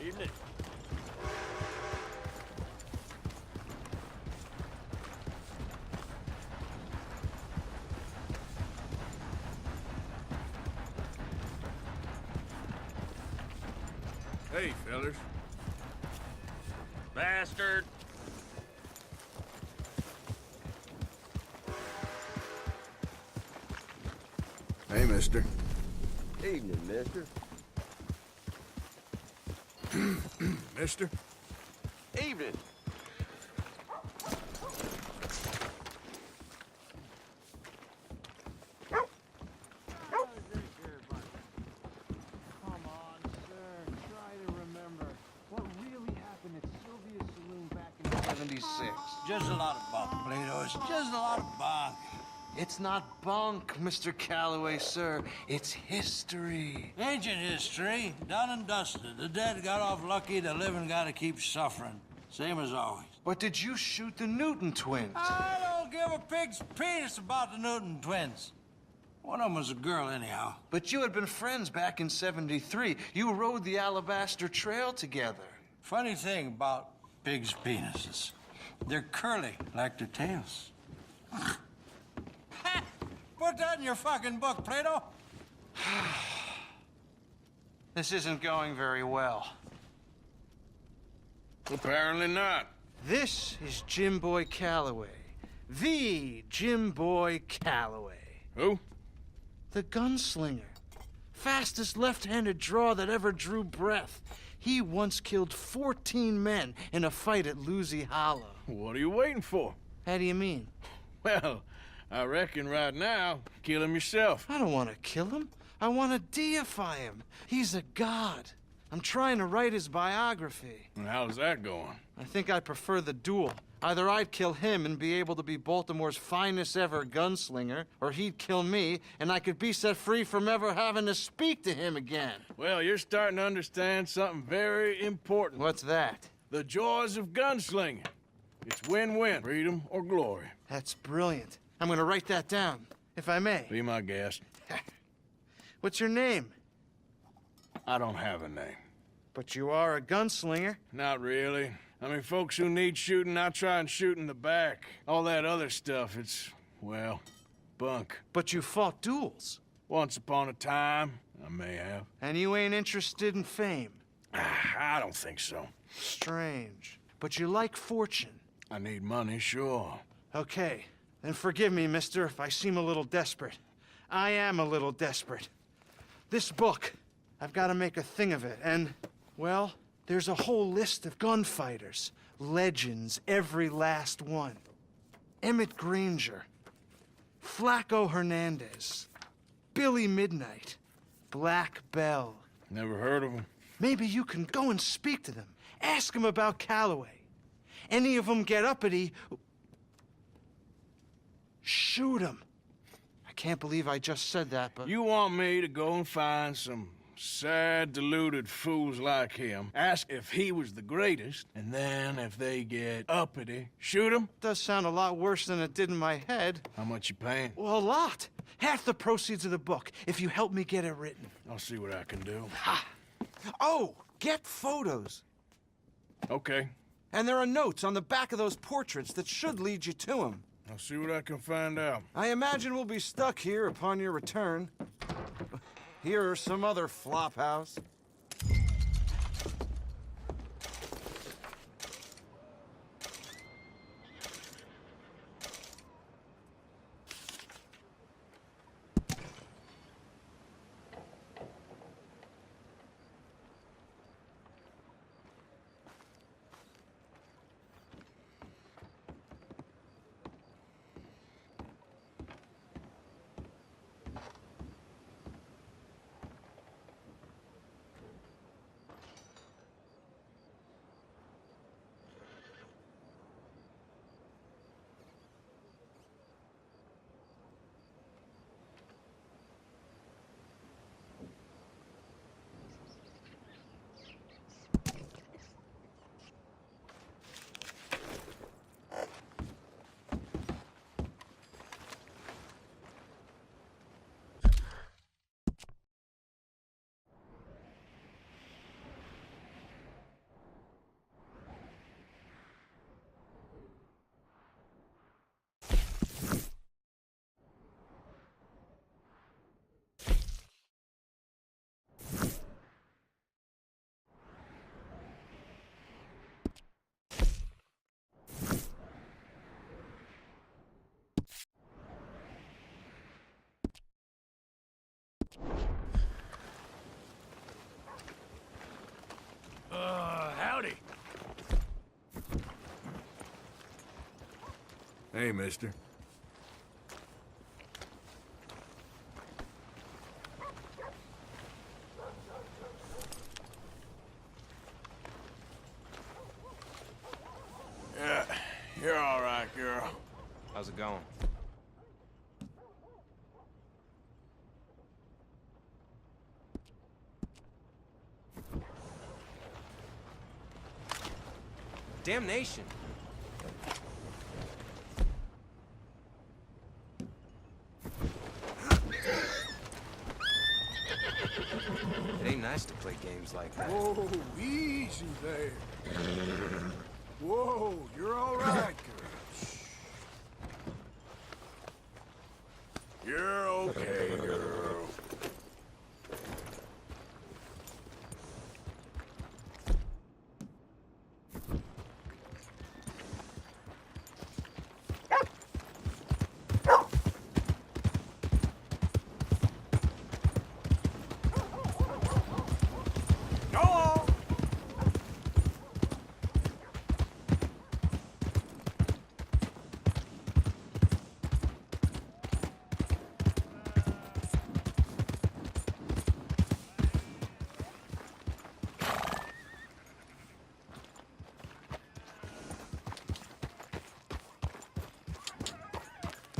Evening. Hey, fellas. Bastard! Hey, mister. Evening, mister. Mister? Evening. Come on, sir. Try to remember what really happened at Sylvia's Saloon back in '76. Just a lot of bunk, Plato. It's just a lot of bunk. It's not bunk, Mr. Calloway, sir. It's history. Ancient history, done and dusted. The dead got off lucky, the living gotta keep suffering. Same as always. But did you shoot the Newton twins? I don't give a pig's penis about the Newton twins. One of them was a girl, anyhow. But you had been friends back in '73. You rode the Alabaster Trail together. Funny thing about pigs' penises. They're curly, like their tails. Put that in your fucking book, Plato. This isn't going very well. Apparently not. This is Jim Boy Calloway. The Jim Boy Calloway. Who? The gunslinger. Fastest left-handed draw that ever drew breath. He once killed 14 men in a fight at Lucy Hollow. What are you waiting for? How do you mean? Well, I reckon right now, kill him yourself. I don't want to kill him. I want to deify him. He's a god. I'm trying to write his biography. And how's that going? I think I prefer the duel. Either I'd kill him and be able to be Baltimore's finest ever gunslinger, or he'd kill me and I could be set free from ever having to speak to him again. Well, you're starting to understand something very important. What's that? The joys of gunslinging. It's win-win, freedom or glory. That's brilliant. I'm gonna write that down, if I may. Be my guest. What's your name? I don't have a name. But you are a gunslinger. Not really. I mean, folks who need shooting, I try and shoot in the back. All that other stuff, it's, well, bunk. But you fought duels. Once upon a time, I may have. And you ain't interested in fame. I don't think so. Strange. But you like fortune. I need money, sure. Okay, then forgive me, mister, if I seem a little desperate. I am a little desperate. This book, I've got to make a thing of it, and, well, there's a whole list of gunfighters. Legends, every last one. Emmett Granger, Flaco Hernandez, Billy Midnight, Black Bell. Never heard of him. Maybe you can go and speak to them. Ask them about Calloway. Any of them get uppity, shoot them. I can't believe I just said that, but... You want me to go and find some sad, deluded fools like him, ask if he was the greatest, and then if they get uppity, shoot him? Does sound a lot worse than it did in my head. How much you paying? Well, a lot. Half the proceeds of the book, if you help me get it written. I'll see what I can do. Oh, get photos. Okay. And there are notes on the back of those portraits that should lead you to him. I'll see what I can find out. I imagine we'll be stuck here upon your return. Here or some other flophouse. Hey, mister. Yeah, you're all right, girl. How's it going? Damnation! It ain't nice to play games like that. Whoa, easy there. Whoa, you're all right, girl. Shh. You're okay, girl.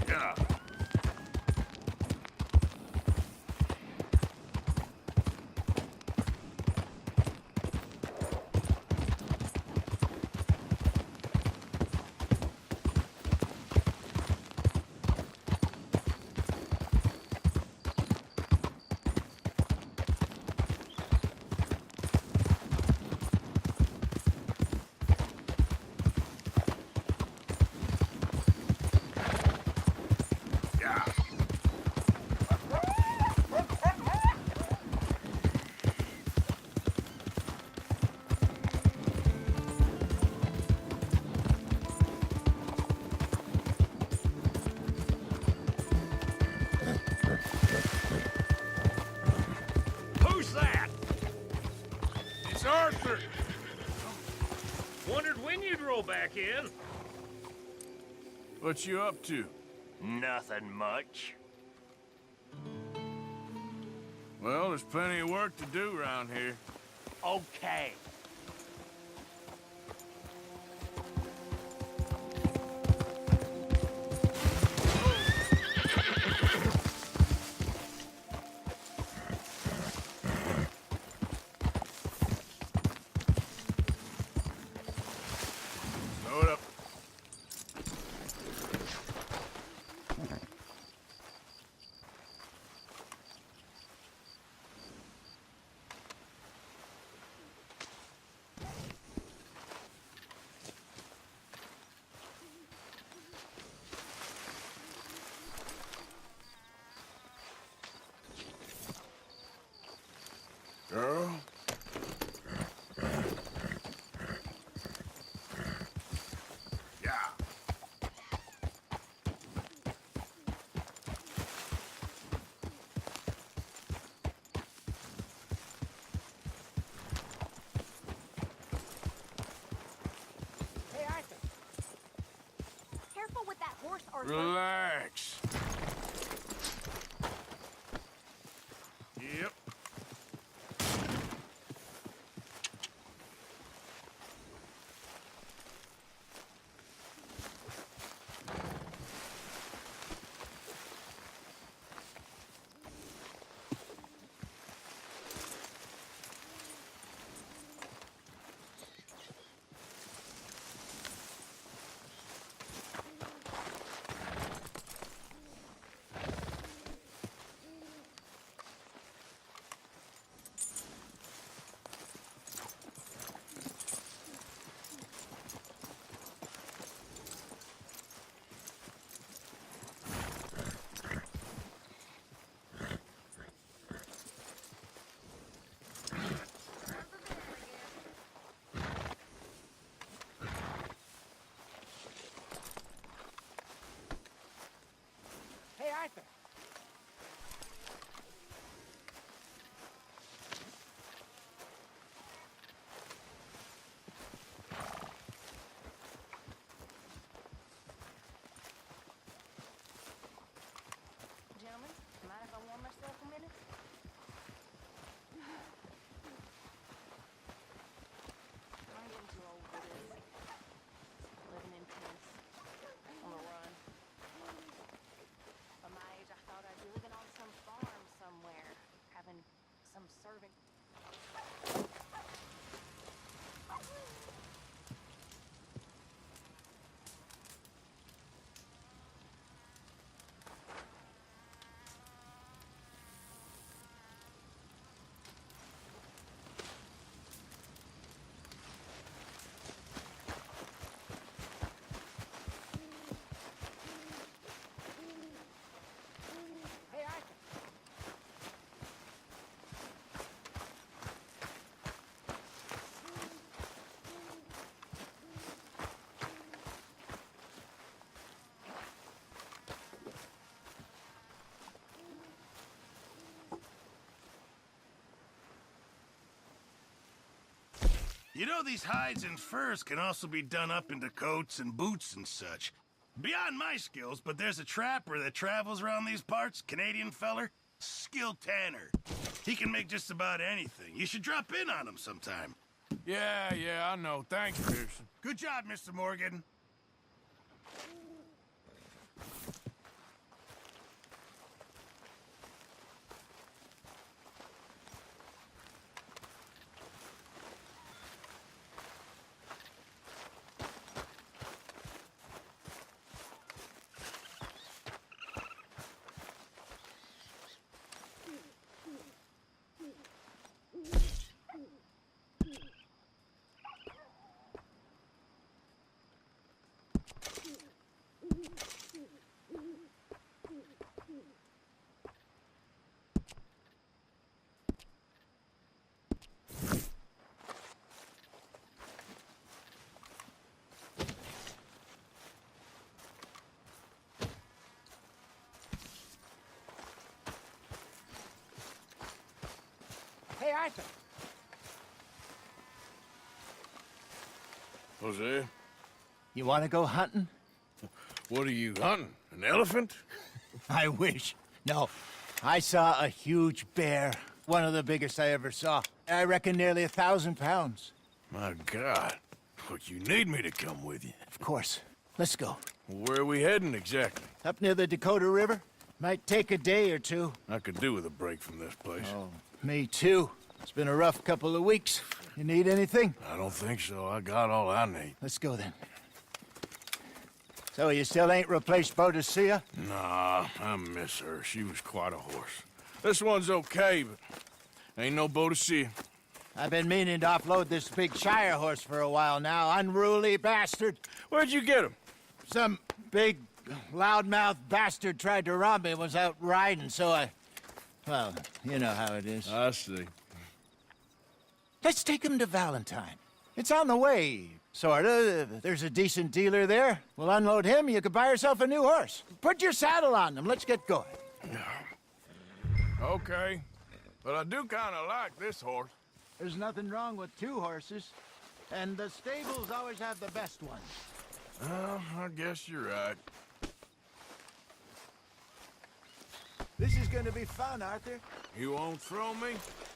Yeah. Who's that? It's Arthur. Wondered when you'd roll back in. What you up to? Nothing much. Well, there's plenty of work to do around here. Okay. Load up. Girl? Yeah. Hey, Arthur. Careful with that horse, Arthur. Relax. Yep. You know, these hides and furs can also be done up into coats and boots and such. Beyond my skills, but there's a trapper that travels around these parts, Canadian feller, skilled tanner. He can make just about anything. You should drop in on him sometime. Yeah, I know. Thanks, Pearson. Good job, Mr. Morgan. Hey, Arthur. Jose, You want to go hunting? what are you hunting? An elephant? I wish. No. I saw a huge bear. One of the biggest I ever saw. I reckon nearly 1,000 pounds. My God. But you need me to come with you. Of course. Let's go. Where are we heading exactly? Up near the Dakota River. Might take a day or two. I could do with a break from this place. Oh, me too. It's been a rough couple of weeks. You need anything? I don't think so. I got all I need. Let's go then. So you still ain't replaced Boadicea? Nah, I miss her. She was quite a horse. This one's okay, but ain't no Boadicea. I've been meaning to offload this big Shire horse for a while now. Unruly bastard. Where'd you get him? Some big, loudmouth bastard tried to rob me and was out riding, so I... Well, you know how it is. I see. Let's take him to Valentine. It's on the way, sorta. There's a decent dealer there. We'll unload him, you could buy yourself a new horse. Put your saddle on them, let's get going. Okay. But I do kind of like this horse. There's nothing wrong with two horses. And the stables always have the best ones. Well, I guess you're right. This is gonna be fun, Arthur. You won't throw me?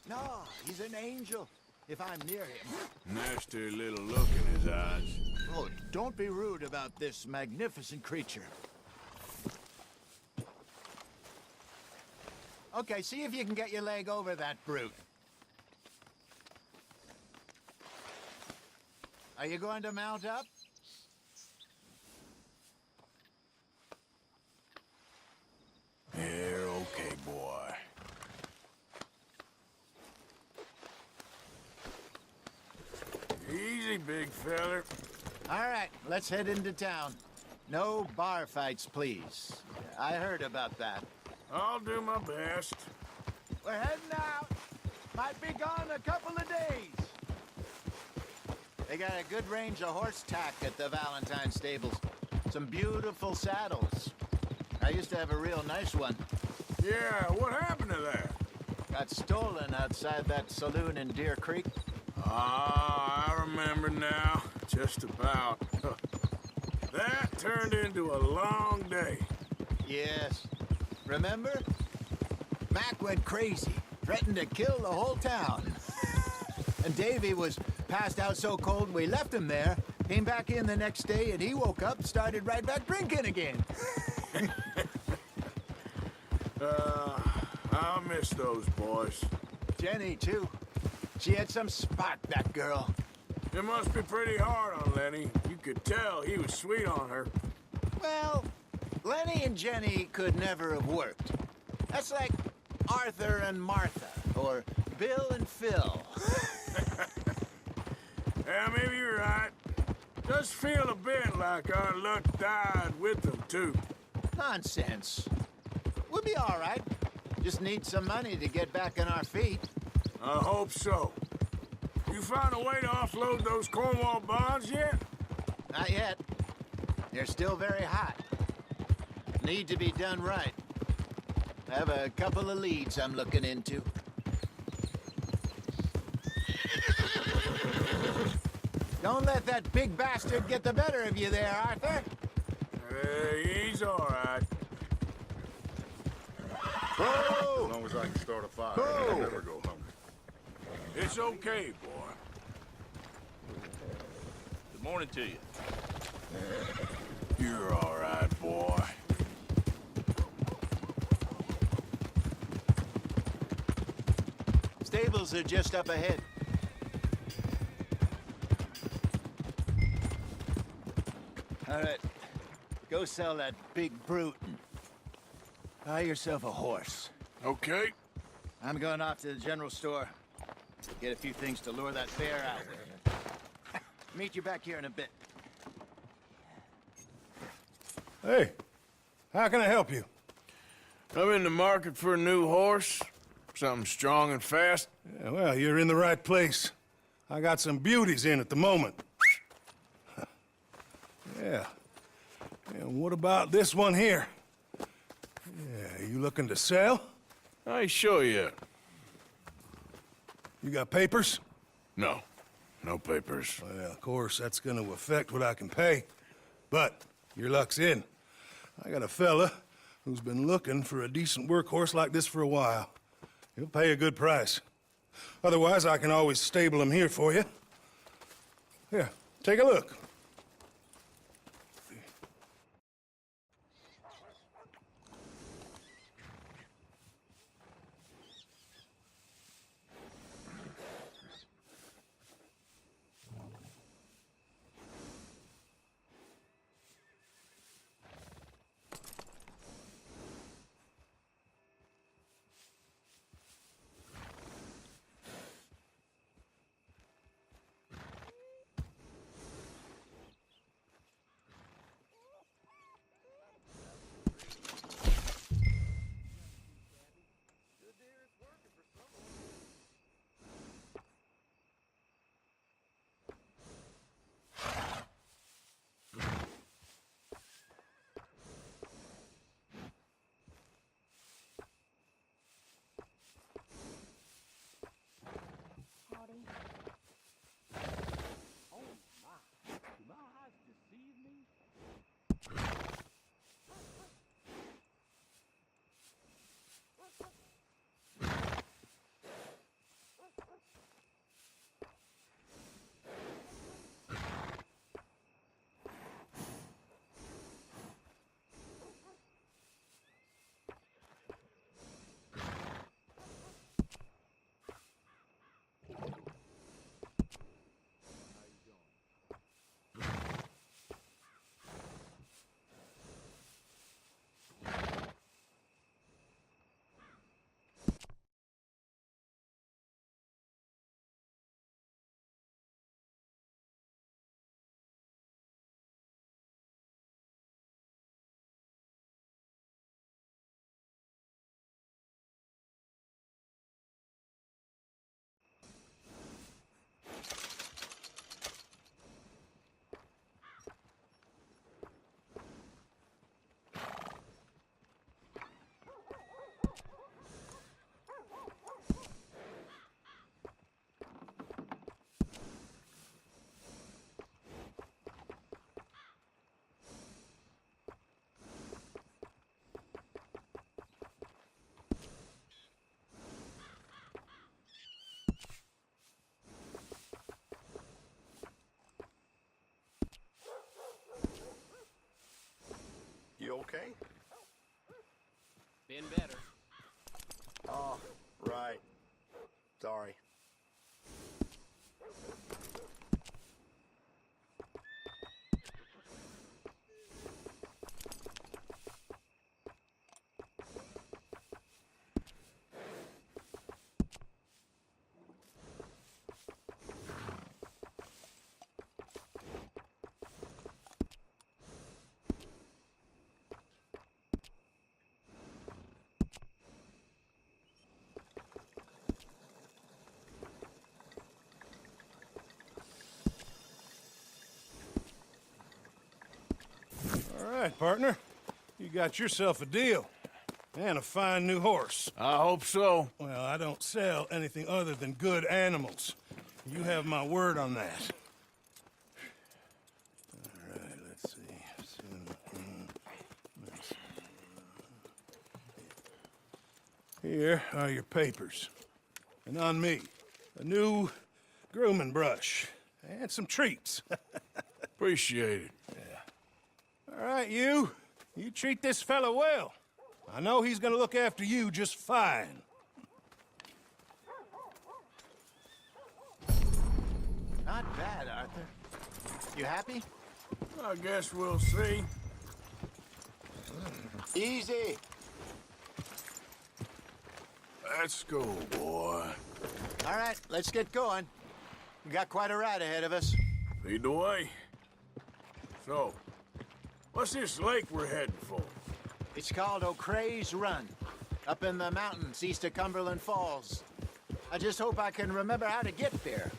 No, he's an angel. If I'm near him. Nasty little look in his eyes. Oh, don't be rude about this magnificent creature. Okay, see if you can get your leg over that brute. Are you going to mount up? Yeah, okay, boy. Easy, big feller. All right, let's head into town. No bar fights, please. I heard about that. I'll do my best. We're heading out. Might be gone a couple of days. They got a good range of horse tack at the Valentine stables. Some beautiful saddles. I used to have a real nice one. Yeah, what happened to that? Got stolen outside that saloon in Deer Creek. Ah, I remember now. Just about. That turned into a long day. Yes. Remember? Mac went crazy, threatened to kill the whole town. And Davy was passed out so cold we left him there, came back in the next day, and he woke up, started right back drinking again. I'll miss those boys. Jenny, too. She had some spot, that girl. It must be pretty hard on Lenny. You could tell he was sweet on her. Well, Lenny and Jenny could never have worked. That's like Arthur and Martha, or Bill and Phil. Yeah, maybe you're right. Does feel a bit like our luck died with them, too. Nonsense. We'll be all right. Just need some money to get back on our feet. I hope so. You found a way to offload those Cornwall bonds yet? Not yet. They're still very hot. Need to be done right. I have a couple of leads I'm looking into. Don't let that big bastard get the better of you there, Arthur. He's all right. Whoa! As long as I can start a fire, Whoa! I'll never go hungry. It's okay, boy. Good morning to you. You're all right, boy. Stables are just up ahead. All right, go sell that big brute and buy yourself a horse. Okay. I'm going off to the general store. Get a few things to lure that bear out with. Meet you back here in a bit. Hey, how can I help you? I'm in the market for a new horse. Something strong and fast. Yeah, well, you're in the right place. I got some beauties in at the moment. Yeah. And what about this one here? Yeah, you looking to sell? I show you. You got papers? No. No papers. Well, of course, that's gonna affect what I can pay. But your luck's in. I got a fella who's been looking for a decent workhorse like this for a while. He'll pay a good price. Otherwise, I can always stable him here for you. Here, take a look. You okay? Been better. Oh, right. Sorry. All right, partner. You got yourself a deal. And a fine new horse. I hope so. Well, I don't sell anything other than good animals. You have my word on that. Here are your papers. And on me, a new grooming brush and some treats. Appreciate it. All right, you treat this fella well. I know he's gonna look after you just fine. Not bad, Arthur. You happy? I guess we'll see. Easy. Let's go, boy. All right, let's get going. We got quite a ride ahead of us. Lead the way. So, what's this lake we're heading for? It's called O'Creagh's Run, up in the mountains east of Cumberland Falls. I just hope I can remember how to get there.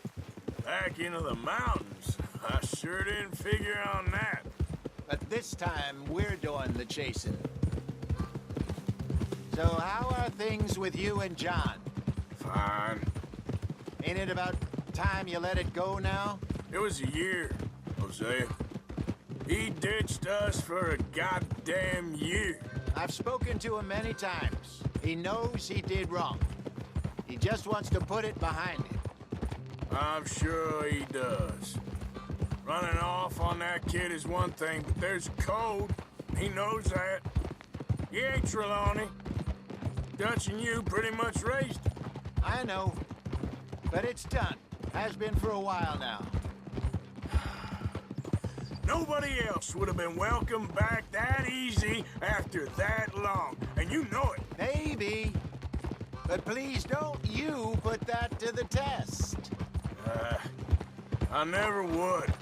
Back into the mountains? I sure didn't figure on that. But this time, we're doing the chasing. So how are things with you and John? Fine. Ain't it about time you let it go now? It was a year, Hosea. He ditched us for a goddamn year. I've spoken to him many times. He knows he did wrong. He just wants to put it behind him. I'm sure he does. Running off on that kid is one thing, but there's code. He knows that. He ain't Trelawney. Dutch and you pretty much raised him. I know. But it's done. Has been for a while now. Nobody else would have been welcomed back that easy after that long. And you know it. Maybe. But please don't you put that to the test. I never would.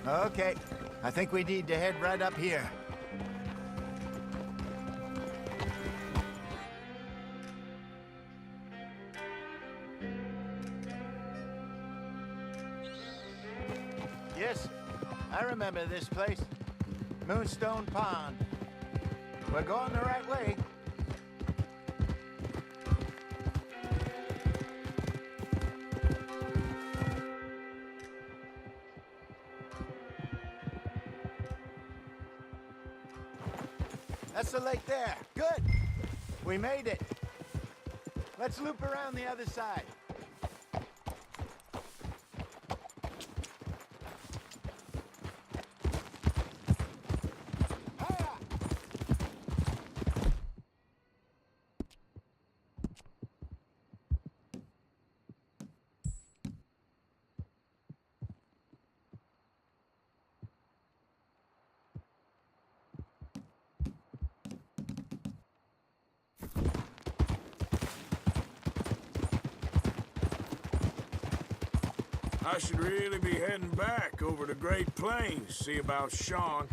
Okay. I think we need to head right up here. Yes, I remember this place. Moonstone Pond. We're going the right way. That's the lake there. Good. We made it. Let's loop around the other side. I should really be heading back over the Great Plains, see about Sean.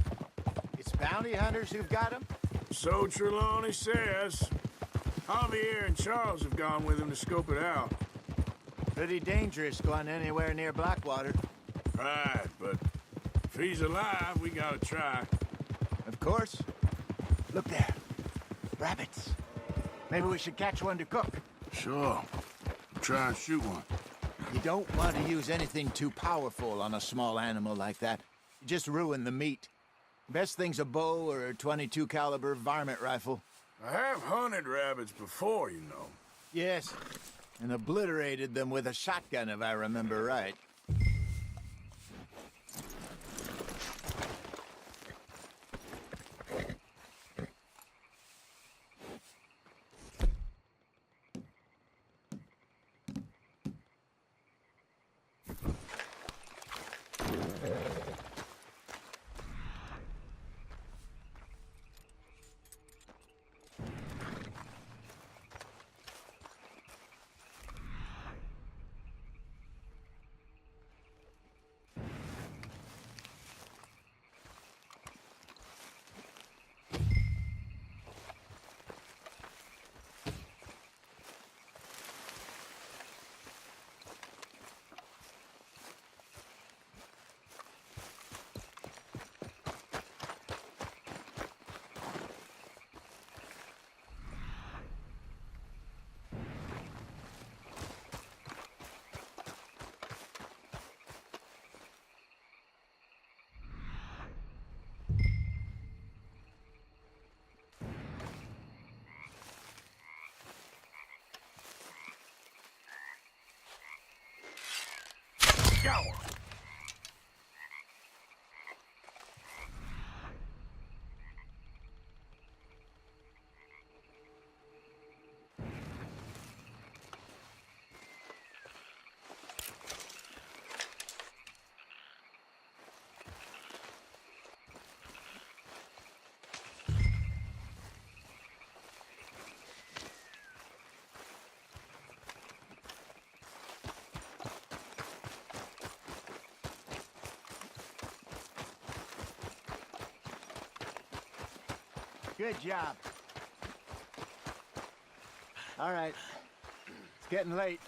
It's bounty hunters who've got him? So Trelawney says. Javier and Charles have gone with him to scope it out. Pretty dangerous going anywhere near Blackwater. Right, but if he's alive, we gotta try. Of course. Look there. Rabbits. Maybe we should catch one to cook. Sure. Try and shoot one. You don't want to use anything too powerful on a small animal like that. You just ruin the meat. Best thing's a bow or a .22 caliber varmint rifle. I have hunted rabbits before, you know. Yes, and obliterated them with a shotgun, if I remember right. Go! Good job. All right. It's getting late.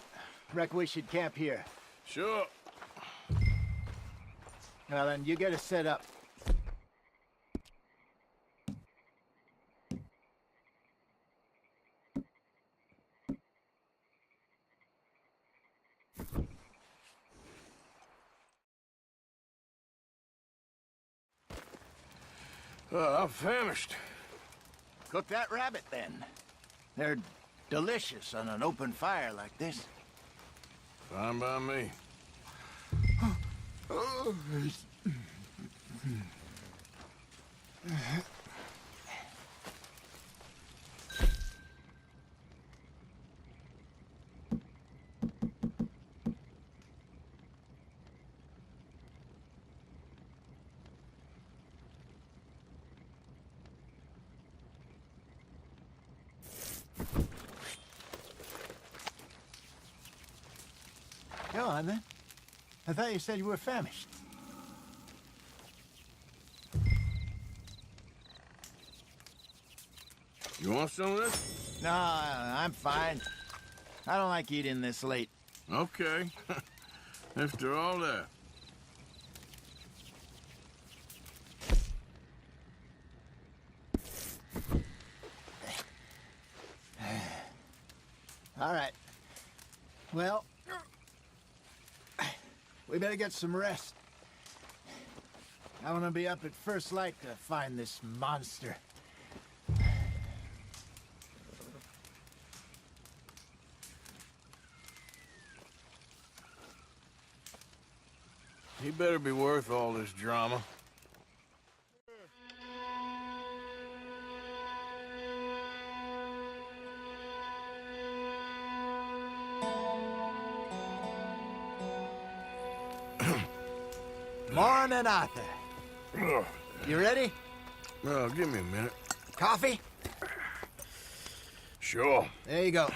Reckon we should camp here. Sure. Well, then, you get us set up. I'm famished. Cook that rabbit, then. They're delicious on an open fire like this. Fine by me. Go on, then. I thought you said you were famished. You want some of this? No, I'm fine. I don't like eating this late. Okay. After all that. All right. Well, we better get some rest. I want to be up at first light to find this monster. He better be worth all this drama. Morning, Arthur. You ready? Well, give me a minute. Coffee? Sure. There you go.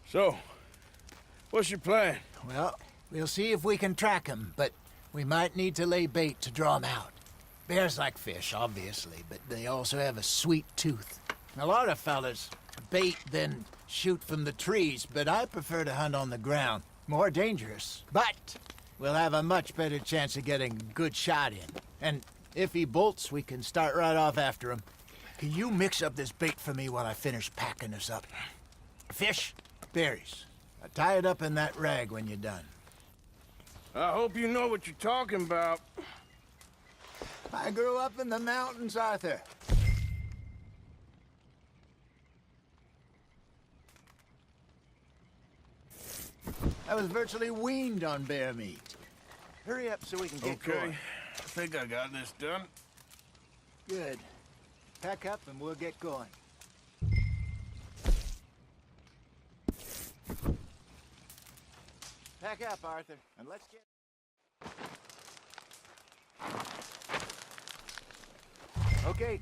So, what's your plan? Well, we'll see if we can track him, but we might need to lay bait to draw him out. Bears like fish, obviously, but they also have a sweet tooth. A lot of fellas bait, then shoot from the trees, but I prefer to hunt on the ground. More dangerous, but we'll have a much better chance of getting a good shot in. And if he bolts, we can start right off after him. Can you mix up this bait for me while I finish packing this up? Fish, berries. Tie it up in that rag when you're done. I hope you know what you're talking about. I grew up in the mountains, Arthur. I was virtually weaned on bear meat. Hurry up so we can get going. Okay. I think I got this done. Good. Pack up and we'll get going. Pack up, Arthur, and let's get... Okay,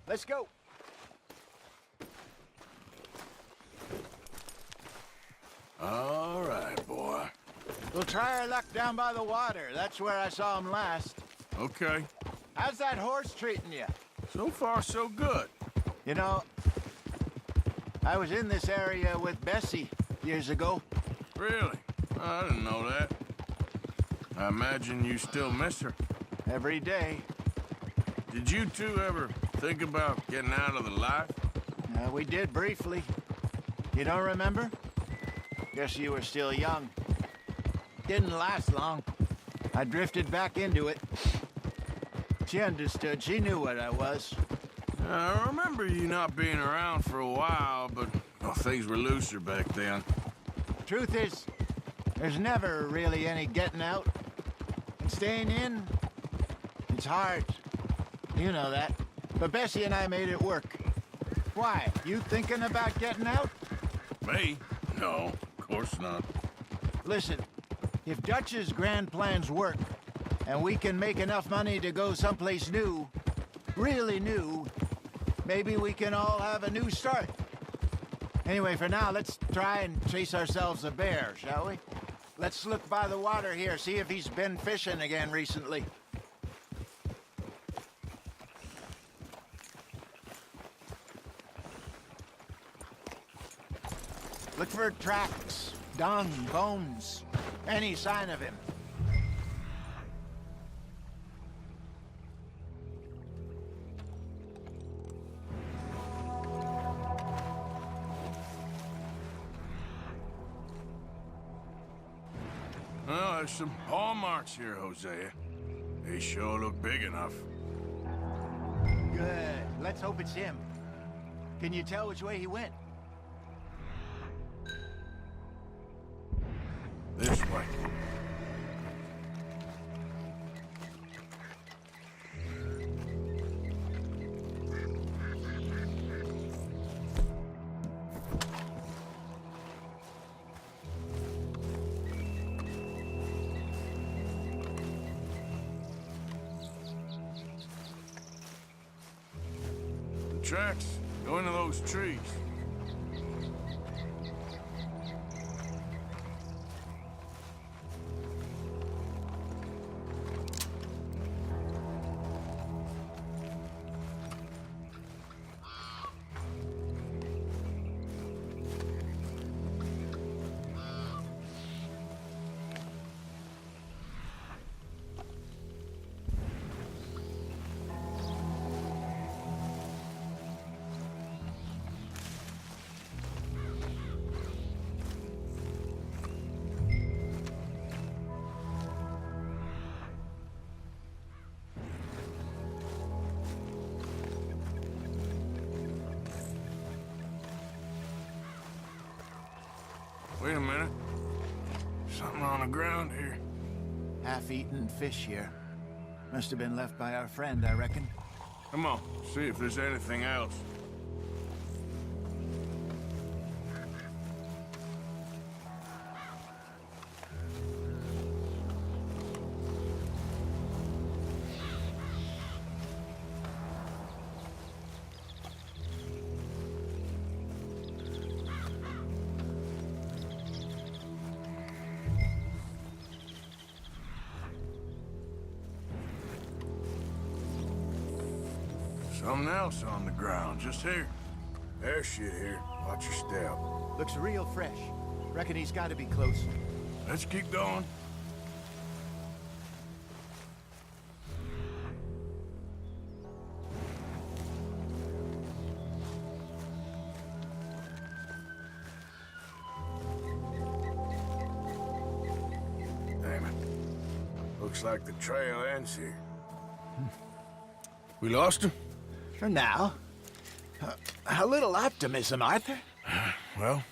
let's go. All right, boy. We'll try our luck down by the water. That's where I saw him last. Okay. How's that horse treating you? So far, so good. You know, I was in this area with Bessie years ago. Really? I didn't know that. I imagine you still miss her. Every day. Did you two ever think about getting out of the life? We did briefly. You don't remember? Guess you were still young. Didn't last long. I drifted back into it. She understood. She knew what I was. I remember you not being around for a while, but well, things were looser back then. Truth is, there's never really any getting out. And staying in, it's hard. You know that. But Bessie and I made it work. Why? You thinking about getting out? Me? No, of course not. Listen, if Dutch's grand plans work, and we can make enough money to go someplace new, really new, maybe we can all have a new start. Anyway, for now, let's try and chase ourselves a bear, shall we? Let's look by the water here, see if he's been fishing again recently. Look for tracks, dung, bones, any sign of him. Well, there's some paw marks here, Hosea. They sure look big enough. Good. Let's hope it's him. Can you tell which way he went? This way. The tracks go into those trees. Wait a minute. Something on the ground here. Half-eaten fish here. Must have been left by our friend, I reckon. Come on, see if there's anything else. Something else on the ground, just here. There's shit here. Watch your step. Looks real fresh. Reckon he's got to be close. Let's keep going. Damn it. Looks like the trail ends here. We lost him? For now. A little optimism, Arthur. Well,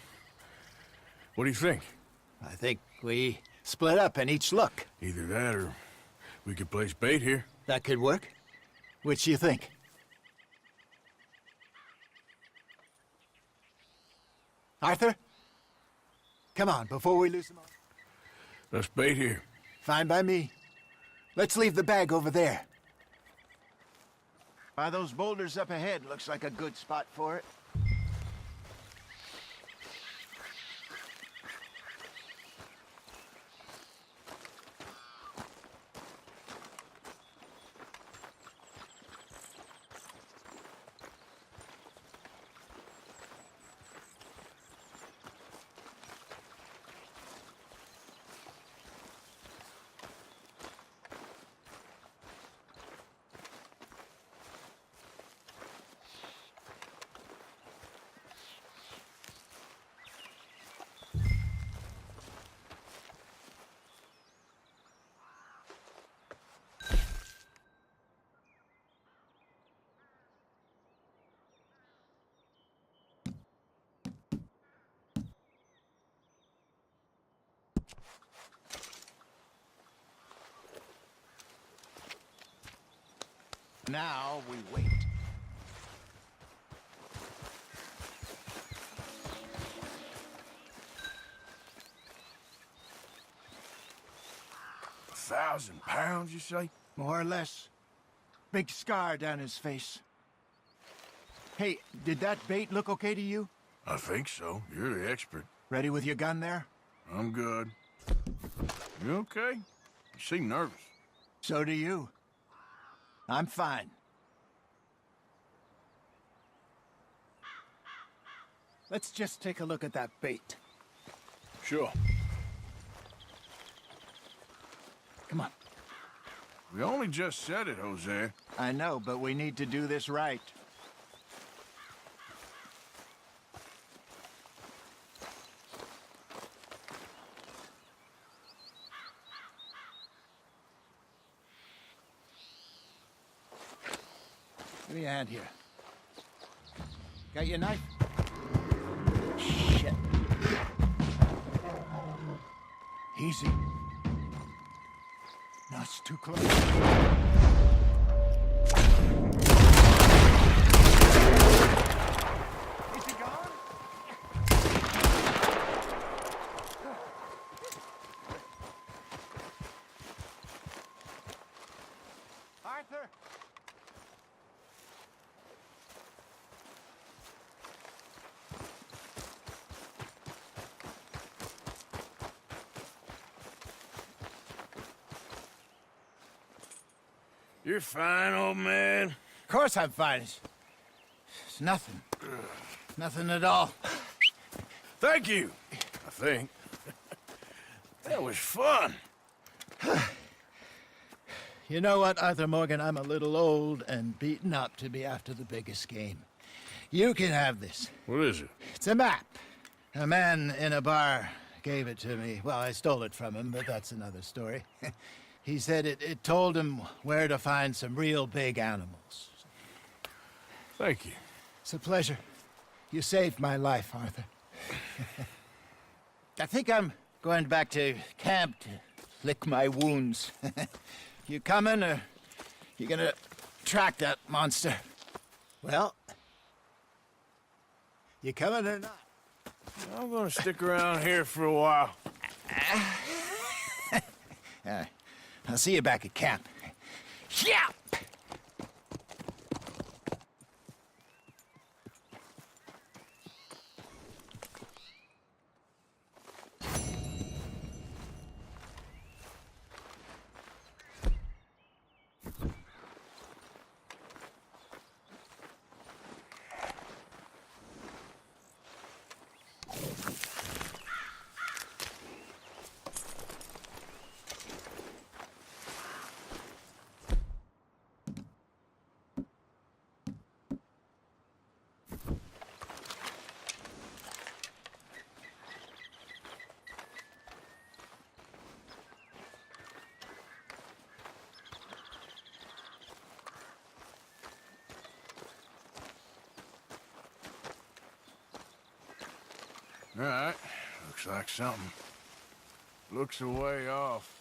what do you think? I think we split up and each look. Either that or we could place bait here. That could work. Which you think? Arthur? Come on, before we lose them all. Let's bait here. Fine by me. Let's leave the bag over there. By those boulders up ahead, looks like a good spot for it. Now we wait. £1,000, you say? More or less. Big scar down his face. Hey, did that bait look okay to you? I think so. You're the expert. Ready with your gun there? I'm good. You okay? You seem nervous. So do you. I'm fine. Let's just take a look at that bait. Sure. Come on. We only just said it, Jose. I know, but we need to do this right. Give me a hand here. Got your knife? Shit. Easy. No, it's too close. Is he gone? Arthur! You're fine, old man. Of course I'm fine. It's nothing. Nothing at all. Thank you, I think. That was fun. You know what, Arthur Morgan? I'm a little old and beaten up to be after the biggest game. You can have this. What is it? It's a map. A man in a bar gave it to me. Well, I stole it from him, but that's another story. He said it told him where to find some real big animals. Thank you. It's a pleasure. You saved my life, Arthur. I think I'm going back to camp to lick my wounds. You coming, or you gonna track that monster? Well, you coming or not? I'm gonna stick around here for a while. All right. I'll see you back at camp. Yeah! All right. Looks like something. Looks a way off.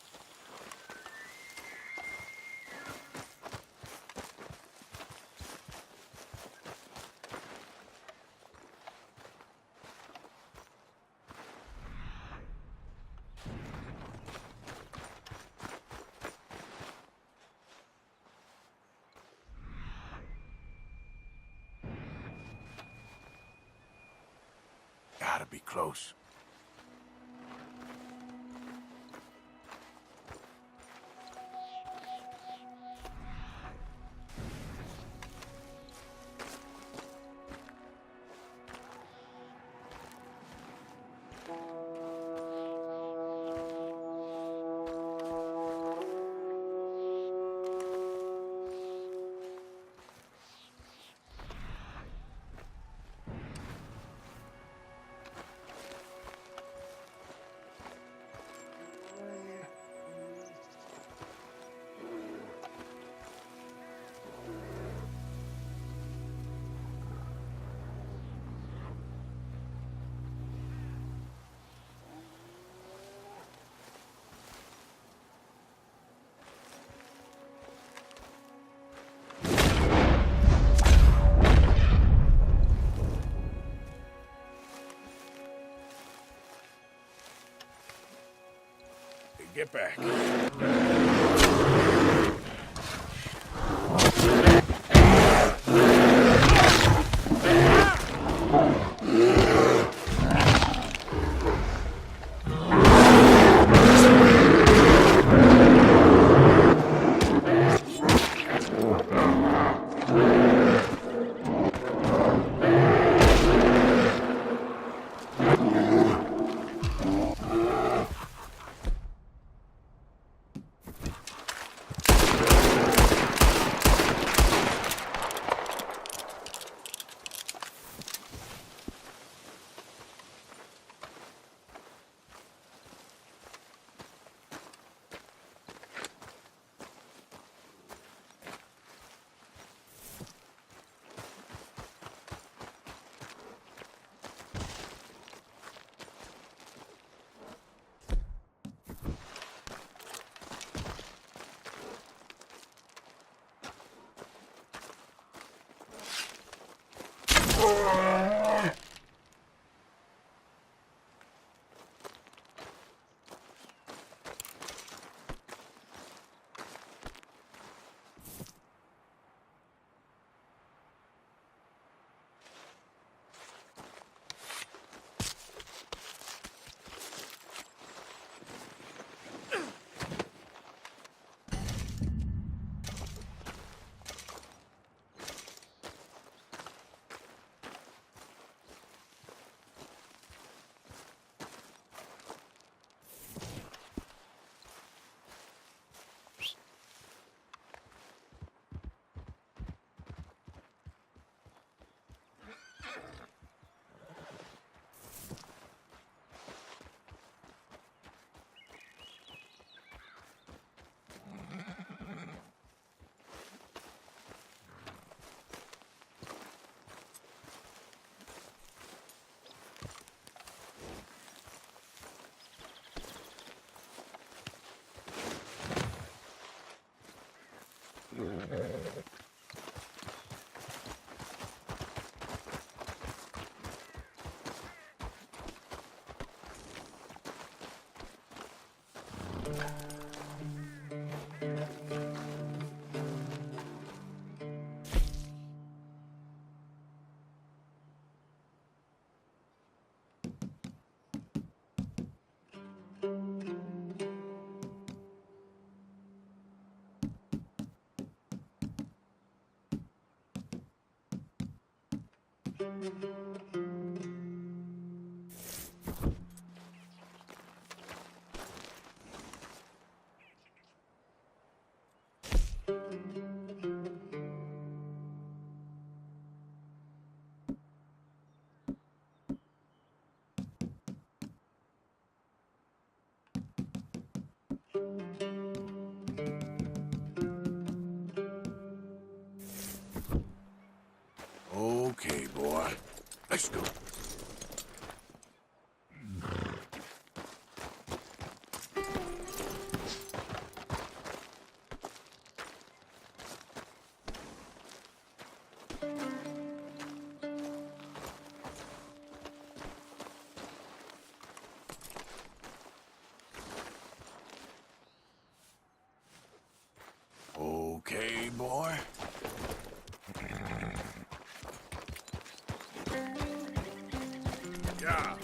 Gotta be close. get back. Okay, boy. Let's go. Okay, boy. Yeah.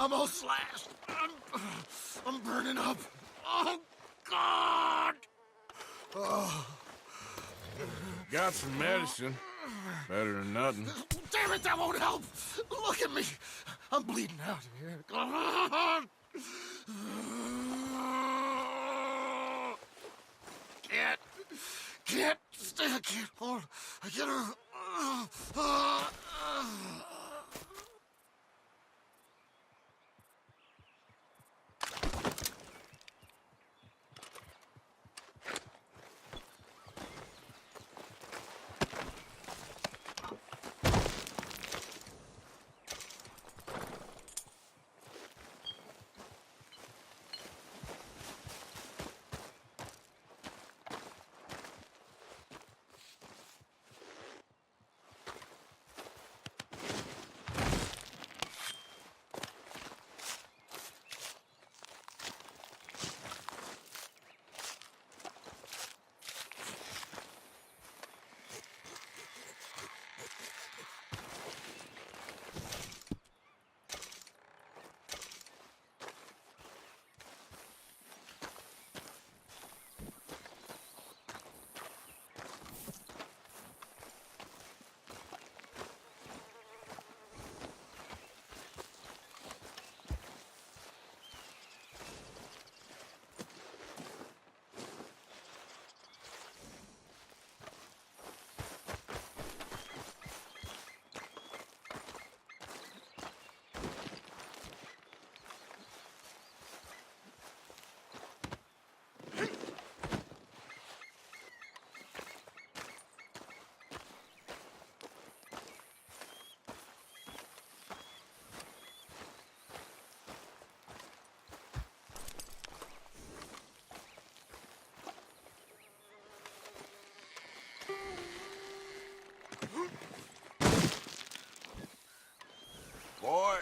I'm all slashed. I'm burning up. Oh, God! Oh. Got some medicine. Better than nothing. Damn it, that won't help! Look at me! I'm bleeding out here. Come on! Can't stay. I can't hold. I can't. Boy.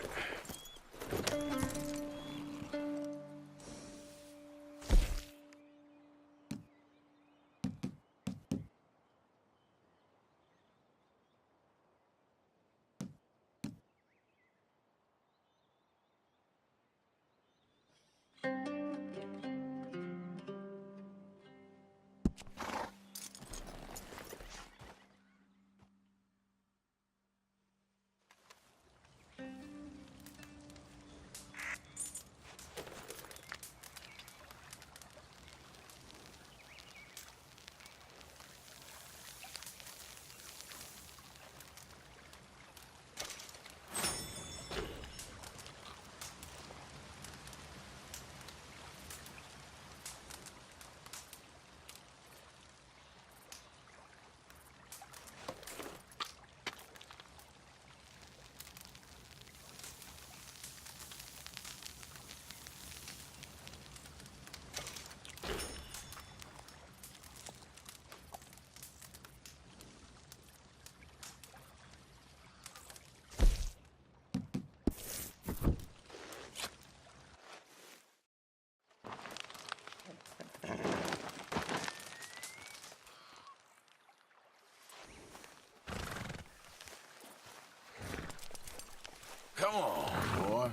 Come on, boy.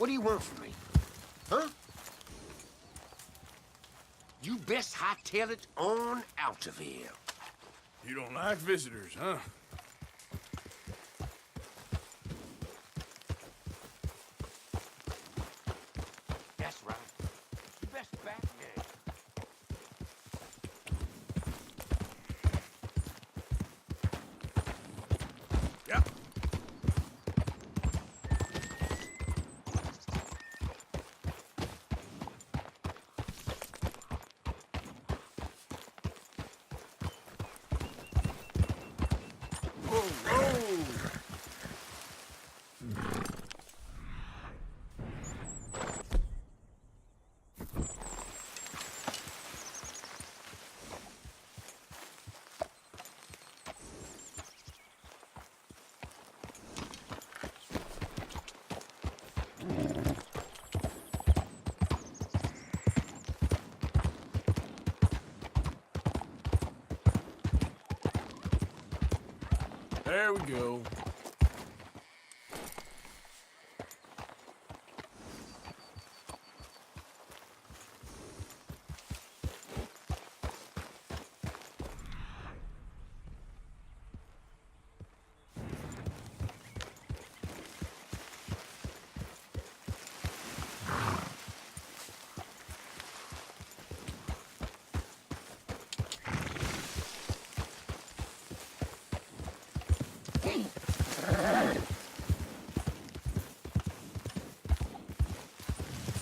What do you want from me? Huh? You best hightail it on out of here. You don't like visitors, huh? That's right. You best back down. Yep. There we go.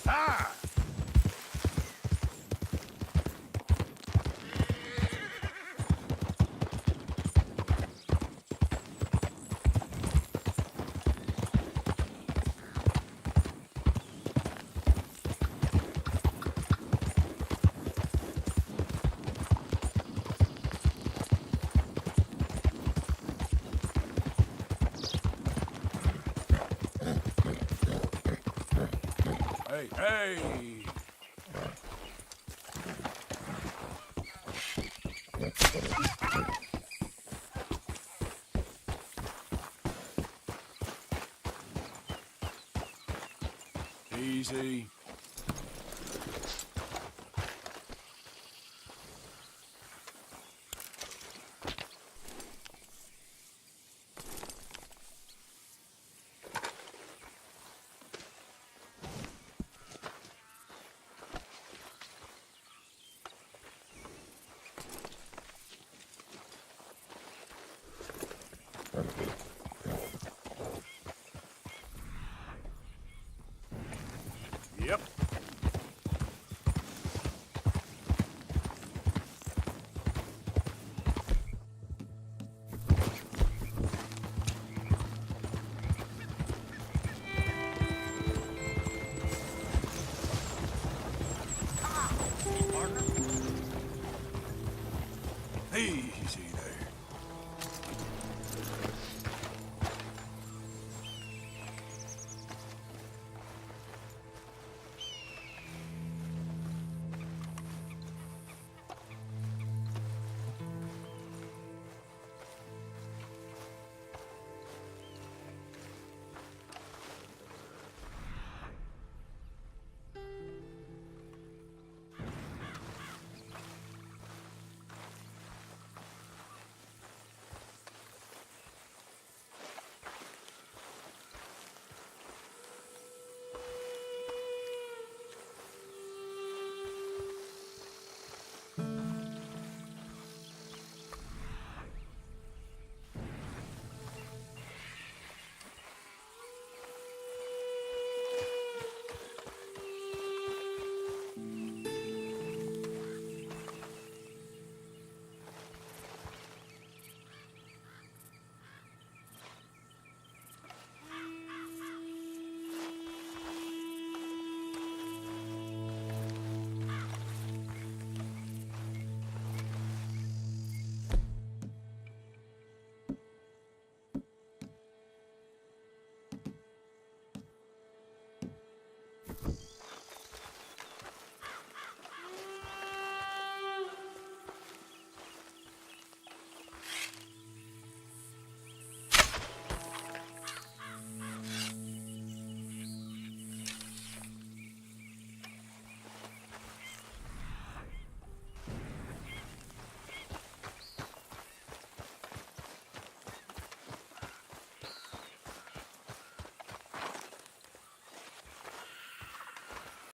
Ah! Hey, hey! Easy. Yep. Partner?